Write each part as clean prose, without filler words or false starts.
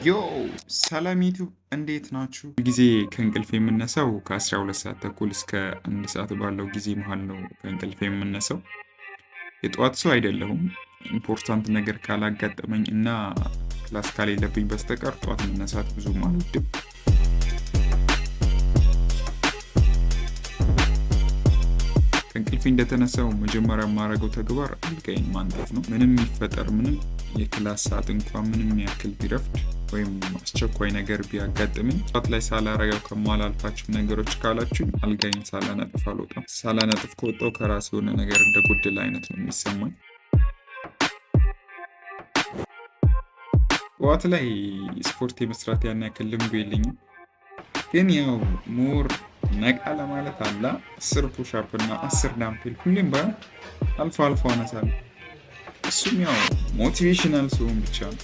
ዮ ሰላም ዩቲዩብ እንዴት ናችሁ? ጊዜ ከእንቅልፍ የምነሳው ከ12 ሰዓት ተኩል እስከ 1 ሰዓት ባለው ጊዜ መሃል ነው ከእንቅልፍ የምነሳው። የጠዋት ሰው አይደለሁም። ኢምፖርታንት ነገር ካላጋጠመኝ እና ክላስ ካሌለብኝ በስተቀር ጠዋት መነሳት ብዙም አልወድም። ከእንቅልፌ እንደተነሳው መጀመሪያ የማደርገው ተግባር አልጋዬን ማንጠፍ ነው። ምንም ይፈጠር ምንም የክላስ ሰዓት እንኳን ምንም ያክል ቢረፍድ ወይም አስቸኳይ ነገር ቢያጋጥመኝ ጠዋት ላይ ሳላረገው ከማላልፋቸው ነገሮች ካላችሁኝ አልጋዬን ሳላነጥፍ አልወጣም። ሳላነጥፍ ከወጣው ከራስ የሆነ ነገር እንደ ጎደለ አይነት ነው የሚሰማኝ። ጠዋት ላይ ስፖርት የመስራት ያን ያክል ልምዱ የለኝም፣ ግን ያው ሞር ነቃ ለማለት አላ 10 ፑሻፕ እና 10 ዳምፔል ሁሌም ባይሆን አልፎ አልፎ አነሳለሁ። እሱም ያው ሞቲቬሽናል ሲሆን ብቻ ነው።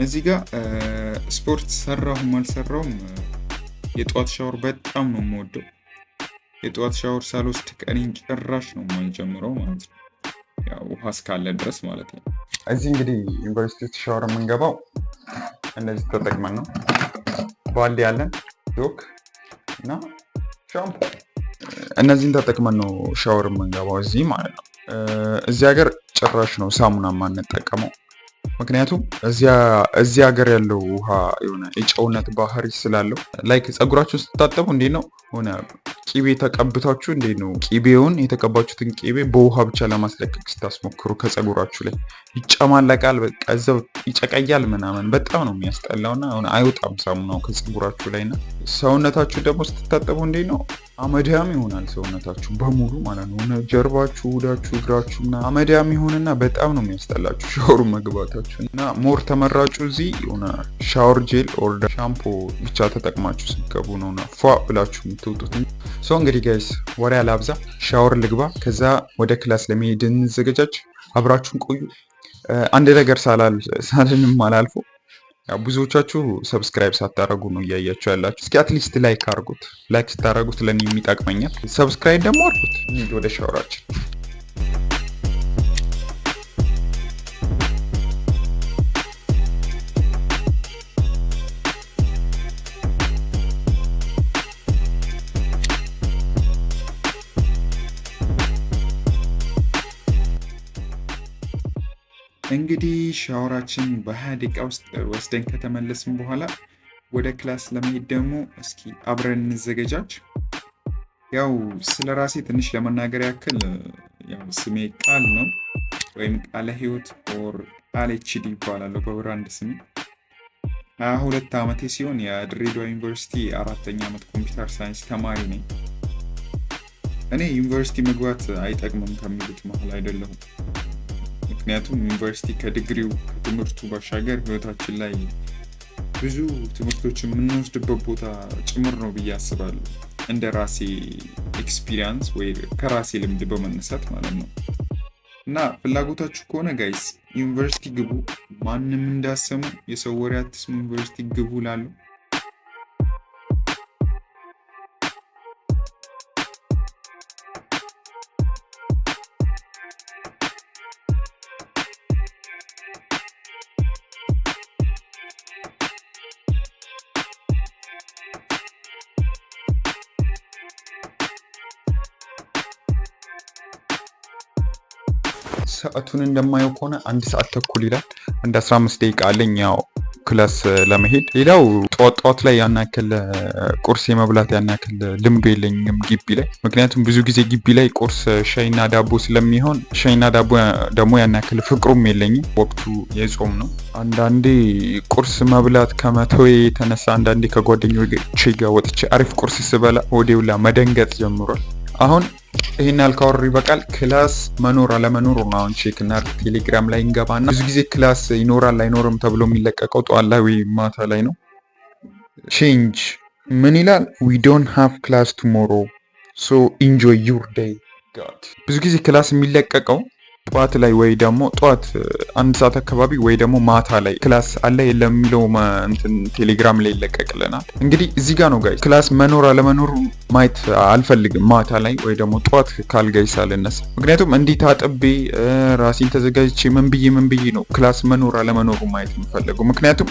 እዚህ ጋር ስፖርት ሰራሁም አልሰራሁም የጠዋት ሻወር በጣም ነው የምወደው። የጠዋት ሻወር ሳልወስድ ቀኔን ጭራሽ ነው የማልጀምረው ማለት ነው። ያው ውሃ እስካለ ድረስ ማለት ነው። እዚህ እንግዲህ ዩኒቨርሲቲ ውስጥ ሻወር የምንገባው እነዚህ ተጠቅመን ነው። ባልዲ ያለን ዶክ እና ሻምፖ፣ እነዚህን ተጠቅመን ነው ሻወር የምንገባው እዚህ ማለት ነው። እዚህ ሀገር ጭራሽ ነው ሳሙና የማንጠቀመው። ምክንያቱም እዚህ ሀገር ያለው ውሃ የሆነ የጨውነት ባህሪ ስላለው ላይክ ፀጉራችሁን ስትታጠቡ እንዴት ነው ሆነ ቂቤ ተቀብታችሁ እንዴት ነው ቂቤውን የተቀባችሁትን ቂቤ በውሃ ብቻ ለማስለቀቅ ስታስሞክሩ ከፀጉራችሁ ላይ ይጨማለቃል፣ በቃ እዛው ይጨቀያል ምናምን፣ በጣም ነው የሚያስጠላውና አይወጣም ሳሙናው ከፀጉራችሁ ላይ እና ሰውነታችሁ ደግሞ ስትታጠቡ እንዴት ነው አመዳም ይሆናል ሰውነታችሁ በሙሉ ማለት ነው። ጀርባችሁ፣ ሆዳችሁ፣ እግራችሁ እና አመዳም ይሆንና በጣም ነው የሚያስጠላችሁ ሻወሩ መግባታችሁ እና ሞር ተመራጩ እዚህ የሆነ ሻወር ጄል ኦር ሻምፖ ብቻ ተጠቅማችሁ ስትገቡ ነውና ፏ ብላችሁ የምትወጡት። ሶ እንግዲህ ጋይስ ወሬ አላብዛ፣ ሻወር ልግባ፣ ከዛ ወደ ክላስ ለመሄድ እንዘገጃጅ። አብራችሁን ቆዩ። አንድ ነገር ሳልንም አላልፎ ብዙዎቻችሁ ሰብስክራይብ ሳታረጉ ነው እያያችሁ ያላችሁ። እስኪ አትሊስት ላይክ አርጉት። ላይክ ስታረጉት ለኔ የሚጠቅመኛል። ሰብስክራይብ ደግሞ አርጉት። እንሂድ ወደ ሻወራችን። እንግዲህ ሻወራችን በ20 ደቂቃ ውስጥ ወስደን ከተመለስን በኋላ ወደ ክላስ ለመሄድ ደግሞ እስኪ አብረን እንዘገጃጅ። ያው ስለ ራሴ ትንሽ ለመናገር ያክል ያው ስሜ ቃል ነው ወይም ቃለ ህይወት ኦር ቃል ኤችዲ ይባላለሁ በብራንድ ስሜ። 22 ዓመቴ ሲሆን የድሬዳዋ ዩኒቨርሲቲ 4ኛ ዓመት ኮምፒውተር ሳይንስ ተማሪ ነኝ። እኔ ዩኒቨርሲቲ መግባት አይጠቅምም ከሚሉት መሀል አይደለሁም። ምክንያቱም ዩኒቨርሲቲ ከዲግሪው ከትምህርቱ ባሻገር ህይወታችን ላይ ብዙ ትምህርቶችን የምንወስድበት ቦታ ጭምር ነው ብዬ አስባለሁ። እንደ ራሴ ኤክስፒሪየንስ ወይ ከራሴ ልምድ በመነሳት ማለት ነው። እና ፍላጎታችሁ ከሆነ ጋይስ ዩኒቨርሲቲ ግቡ። ማንም እንዳሰሙ የሰው ወሬ አትስሙ። ዩኒቨርሲቲ ግቡ ላለው ሰዓቱን እንደማየው ከሆነ 1 ሰዓት ተኩል ይላል። እንደ 15 ደቂቃ አለኝ ያው ክላስ ለመሄድ። ሌላው ጠዋት ላይ ያን ያክል ቁርስ የመብላት ያን ያክል ልምዱ የለኝም ግቢ ላይ። ምክንያቱም ብዙ ጊዜ ግቢ ላይ ቁርስ ሻይና ዳቦ ስለሚሆን ሻይና ዳቦ ደግሞ ያን ያክል ፍቅሩም የለኝም። ወቅቱ የጾም ነው። አንዳንዴ ቁርስ መብላት ከመተው የተነሳ አንዳንዴ ከጓደኞቼ ጋር ወጥቼ አሪፍ ቁርስ ስበላ ወዲውላ መደንገጥ ጀምሯል። አሁን ይሄን ያልካወሩ ይበቃል። ክላስ መኖር አለመኖር ነው አሁን ቼክ እና ቴሌግራም ላይ እንገባና ብዙ ጊዜ ክላስ ይኖራል አይኖርም ተብሎ የሚለቀቀው ጠዋት ላይ ወይ ማታ ላይ ነው። ቼንጅ ምን ይላል? we don't have class tomorrow so enjoy your day god። ብዙ ጊዜ ክላስ የሚለቀቀው ጠዋት ላይ ወይ ደግሞ ጠዋት 1 ሰዓት አካባቢ ወይ ደግሞ ማታ ላይ ክላስ አለ የለም የሚለው እንትን ቴሌግራም ላይ ይለቀቅልናል። እንግዲህ እዚህ ጋር ነው ጋይስ ክላስ መኖር አለመኖሩ ማየት አልፈልግም ማታ ላይ ወይ ደግሞ ጠዋት ካልጋይ ሳልነሳ። ምክንያቱም እንዲህ ታጥቤ ራሴን ተዘጋጅቼ ምን ብዬ ነው ክላስ መኖር አለመኖሩ ማየት የምፈልገው። ምክንያቱም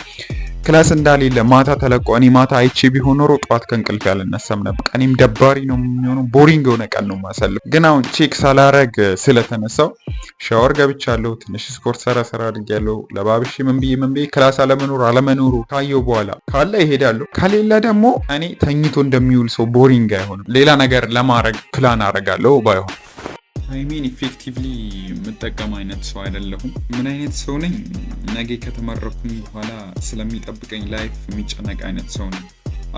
ክላስ እንዳሌለ ማታ ተለቆ እኔ ማታ አይቼ ቢሆን ኖሮ ጠዋት ከእንቅልፍ ያልነሳም ነበር። ቀኔም ደባሪ ነው የሚሆነው፣ ቦሪንግ የሆነ ቀን ነው ማሳለፍ። ግን አሁን ቼክ ሳላረግ ስለተነሳው ሻወር ገብቻለሁ፣ ትንሽ ስፖርት ሰራ አድርጌያለሁ፣ ለባብሼ ምን ብዬ ክላስ አለመኖሩ ካየው በኋላ ካለ ይሄዳለሁ፣ ከሌለ ደግሞ እኔ ተኝቶ እንደሚውል ሰው ቦሪንግ አይሆንም። ሌላ ነገር ለማድረግ ፕላን አረጋለሁ ባይሆን አይሜን ኢፌክቲቭሊ የምጠቀም አይነት ሰው አይደለሁም። ምን አይነት ሰው ነኝ? ነገ ከተመረኩኝ በኋላ ስለሚጠብቀኝ ላይፍ የሚጨነቅ አይነት ሰው ነኝ።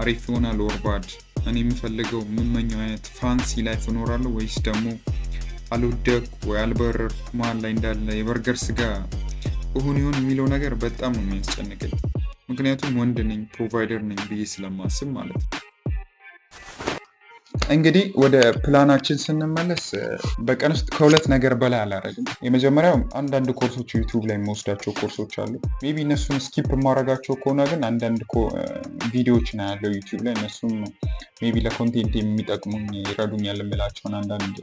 አሪፍ ይሆናል ኦር ባድ፣ እኔ የምፈልገው የምመኘው አይነት ፋንሲ ላይፍ እኖራለሁ ወይስ ደግሞ አልወደኩ ወይ አልበረርኩ መሀል ላይ እንዳለ የበርገር ስጋ እሁን ይሆን የሚለው ነገር በጣም ነው የሚያስጨንቀኝ። ምክንያቱም ወንድ ነኝ፣ ፕሮቫይደር ነኝ ብዬ ስለማስብ ማለት ነው። እንግዲህ ወደ ፕላናችን ስንመለስ በቀን ውስጥ ከ2 ነገር በላይ አላረግም። የመጀመሪያው አንዳንድ ኮርሶች ዩቲዩብ ላይ የምወስዳቸው ኮርሶች አሉ። ሜቢ እነሱን ስኪፕ የማረጋቸው ከሆነ ግን አንዳንድ ቪዲዮዎች ነው ያለው ዩቲዩብ ላይ። እነሱም ሜቢ ለኮንቴንት የሚጠቅሙኝ ይረዱኛል የምላቸውን አንዳንድ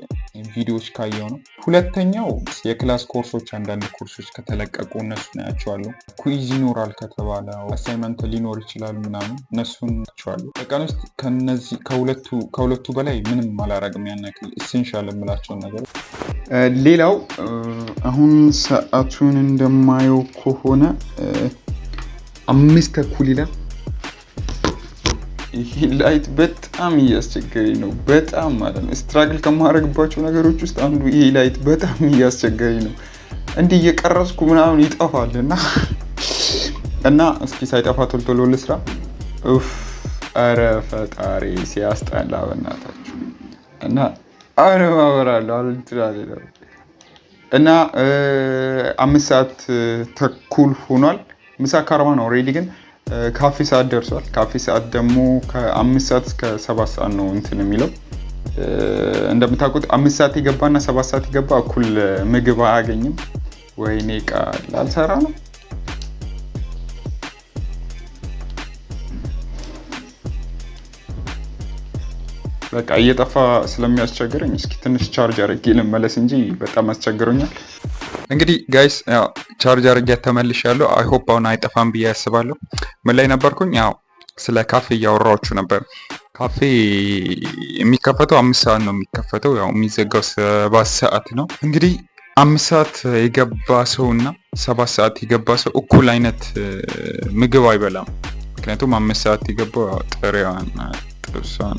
ቪዲዮዎች ካየው ነው። ሁለተኛው የክላስ ኮርሶች፣ አንዳንድ ኮርሶች ከተለቀቁ እነሱ ናያቸዋለሁ። ኩይዝ ይኖራል ከተባለ አሳይመንት ሊኖር ይችላል ምናምን፣ እነሱን ናቸዋለሁ። በቀን ውስጥ ከነዚህ ከሁለቱ በላይ ምንም አላረግም። ያናክል ኢሴንሻል የምላቸውን ነገር። ሌላው አሁን ሰዓቱን እንደማየው ከሆነ 5:30 ይላል። ይሄ ላይት በጣም እያስቸገረኝ ነው። በጣም ማለት ነው ስትራግል ከማድረግባቸው ነገሮች ውስጥ አንዱ ይሄ ላይት በጣም እያስቸገረኝ ነው። እንዲህ እየቀረስኩ ምናምን ይጠፋል እና እስኪ ሳይጠፋ ቶሎ ልስራ። አረ ፈጣሪ ሲያስጠላ በእናታችሁ። እና አረ ማወራለሁ እና 5:30 ሆኗል። ምሳ ከ40 ነው ኦልሬዲ። ግን ካፌ ሰዓት ደርሷል። ካፌ ሰዓት ደግሞ ከ5 ሰዓት እስከ 7 ሰዓት ነው እንትን የሚለው። እንደምታውቁት 5 ሰዓት የገባና 7 ሰዓት የገባ እኩል ምግብ አያገኝም። ወይኔ ቃል አልሰራ ነው። በቃ እየጠፋ ስለሚያስቸግረኝ እስኪ ትንሽ ቻርጅ አድርጌ ልመለስ እንጂ በጣም አስቸግሮኛል። እንግዲህ ጋይስ ያው ቻርጅ አድርጌ ተመልሻለሁ። አይ ሆፕ አሁን አይጠፋም ብዬ አስባለሁ። ምን ላይ ነበርኩኝ? ያው ስለ ካፌ እያወራችሁ ነበር። ካፌ የሚከፈተው 5 ሰዓት ነው የሚከፈተው። ያው የሚዘጋው 7 ሰዓት ነው። እንግዲህ 5 ሰዓት የገባ ሰው እና 7 ሰዓት የገባ ሰው እኩል አይነት ምግብ አይበላም። ምክንያቱም 5 ሰዓት የገባው ጥሬዋን ጥብሷን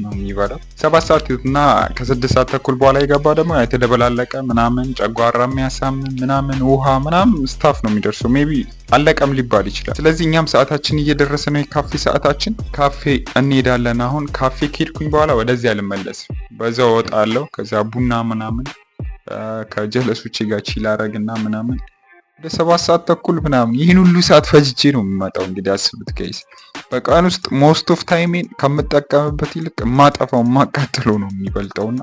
ነው የሚበላው። 7 ሰዓት እና ከ6 ሰዓት ተኩል በኋላ የገባ ደግሞ የተደበላለቀ ምናምን ጨጓራ የሚያሳምን ምናምን ውሃ ምናምን ስታፍ ነው የሚደርሰው። ሜቢ አለቀም ሊባል ይችላል። ስለዚህ እኛም ሰዓታችን እየደረሰ ነው፣ የካፌ ሰዓታችን። ካፌ እንሄዳለን። አሁን ካፌ ከሄድኩኝ በኋላ ወደዚህ አልመለስም። በዛው እወጣለሁ። ከዛ ቡና ምናምን ከጀለሶቼ ጋር ቺል አረግና ምናምን ወደ 7 ሰዓት ተኩል ምናምን ይህን ሁሉ ሰዓት ፈጅቼ ነው የምመጣው። እንግዲህ አስቡት ጋይስ፣ በቀን ውስጥ ሞስት ኦፍ ታይሜን ከምጠቀምበት ይልቅ የማጠፋው የማቃጥለው ነው የሚበልጠውና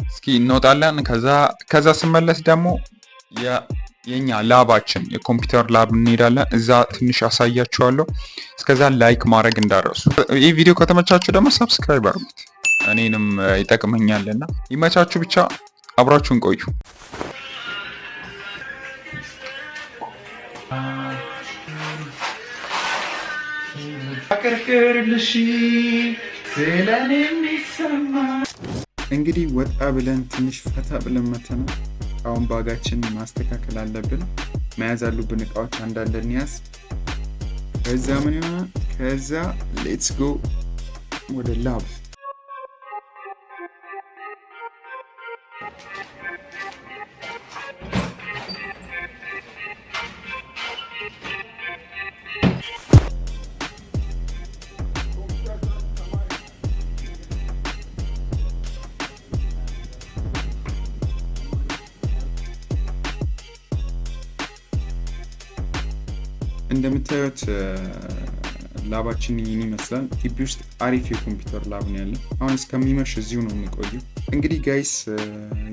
እስኪ እንወጣለን። ከዛ ስመለስ ደግሞ የኛ ላባችን የኮምፒውተር ላብ እንሄዳለን። እዛ ትንሽ አሳያችኋለሁ። እስከዛ ላይክ ማድረግ እንዳረሱ። ይህ ቪዲዮ ከተመቻችሁ ደግሞ ሰብስክራይብ አድርጉት፣ እኔንም ይጠቅመኛልና። ይመቻችሁ። ብቻ አብራችሁን ቆዩ። እንግዲህ ወጣ ብለን ትንሽ ፈታ ብለን መተናል። አሁን ባጋችን ማስተካከል አለብን። መያዝ ያሉብን እቃዎች አንዳንድ እንያዝ። ከዛ ምን ይሆናል? ከዛ ሌትስ ጎ ወደ ላብ። እንደምታዩት ላባችን ይህን ይመስላል። ግቢ ውስጥ አሪፍ የኮምፒውተር ላብ ነው ያለን። አሁን እስከሚመሽ እዚሁ ነው የምንቆየው። እንግዲህ ጋይስ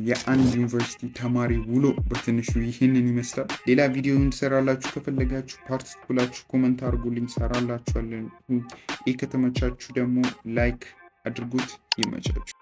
የአንድ ዩኒቨርሲቲ ተማሪ ውሎ በትንሹ ይህንን ይመስላል። ሌላ ቪዲዮ እንሰራላችሁ ከፈለጋችሁ ፓርት ብላችሁ ኮመንት አድርጉልኝ፣ ሰራላችኋለን። ይህ ከተመቻችሁ ደግሞ ላይክ አድርጉት። ይመቻችሁ።